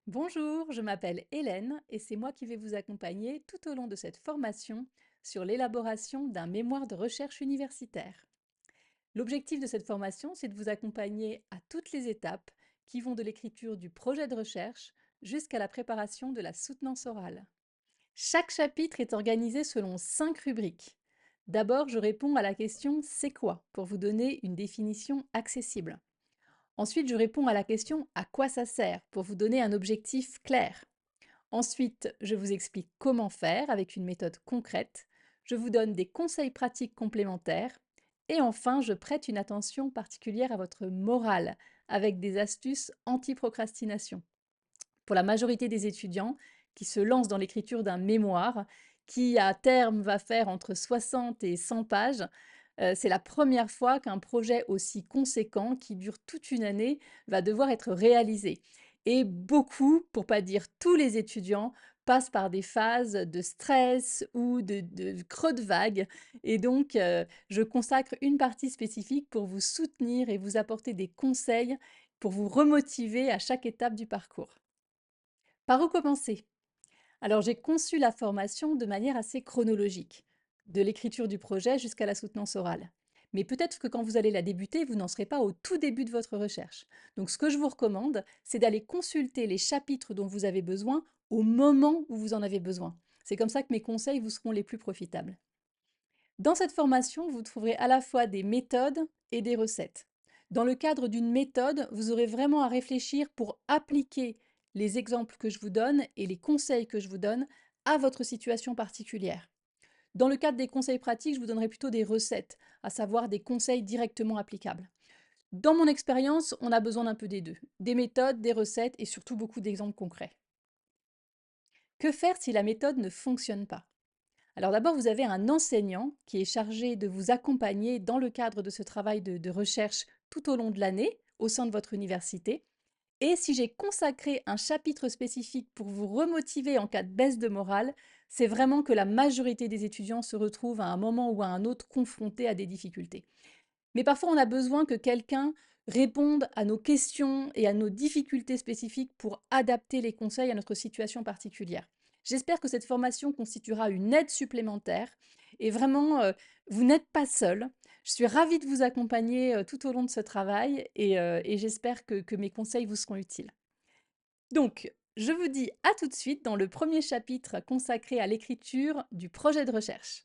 Bonjour, je m'appelle Hélène et c'est moi qui vais vous accompagner tout au long de cette formation sur l'élaboration d'un mémoire de recherche universitaire. L'objectif de cette formation, c'est de vous accompagner à toutes les étapes qui vont de l'écriture du projet de recherche jusqu'à la préparation de la soutenance orale. Chaque chapitre est organisé selon 5 rubriques. D'abord, je réponds à la question «C'est quoi?» pour vous donner une définition accessible. Ensuite, je réponds à la question «À quoi ça sert?» pour vous donner un objectif clair. Ensuite, je vous explique comment faire avec une méthode concrète. Je vous donne des conseils pratiques complémentaires. Et enfin, je prête une attention particulière à votre morale avec des astuces anti-procrastination. Pour la majorité des étudiants qui se lancent dans l'écriture d'un mémoire, qui à terme va faire entre 60 et 100 pages, c'est la première fois qu'un projet aussi conséquent, qui dure toute une année, va devoir être réalisé. Et beaucoup, pour pas dire tous les étudiants, passent par des phases de stress ou de creux de vague. Et donc, je consacre une partie spécifique pour vous soutenir et vous apporter des conseils pour vous remotiver à chaque étape du parcours. Par où commencer? Alors, j'ai conçu la formation de manière assez chronologique, de l'écriture du projet jusqu'à la soutenance orale. Mais peut-être que quand vous allez la débuter, vous n'en serez pas au tout début de votre recherche. Donc, ce que je vous recommande, c'est d'aller consulter les chapitres dont vous avez besoin au moment où vous en avez besoin. C'est comme ça que mes conseils vous seront les plus profitables. Dans cette formation, vous trouverez à la fois des méthodes et des recettes. Dans le cadre d'une méthode, vous aurez vraiment à réfléchir pour appliquer les exemples que je vous donne et les conseils que je vous donne à votre situation particulière. Dans le cadre des conseils pratiques, je vous donnerai plutôt des recettes, à savoir des conseils directement applicables. Dans mon expérience, on a besoin d'un peu des deux, des méthodes, des recettes et surtout beaucoup d'exemples concrets. Que faire si la méthode ne fonctionne pas? Alors d'abord, vous avez un enseignant qui est chargé de vous accompagner dans le cadre de ce travail de recherche tout au long de l'année au sein de votre université. Et si j'ai consacré un chapitre spécifique pour vous remotiver en cas de baisse de morale, c'est vraiment que la majorité des étudiants se retrouvent à un moment ou à un autre confrontés à des difficultés. Mais parfois, on a besoin que quelqu'un réponde à nos questions et à nos difficultés spécifiques pour adapter les conseils à notre situation particulière. J'espère que cette formation constituera une aide supplémentaire et vraiment, vous n'êtes pas seul. Je suis ravie de vous accompagner tout au long de ce travail et j'espère que mes conseils vous seront utiles. Donc, je vous dis à tout de suite dans le premier chapitre consacré à l'écriture du projet de recherche.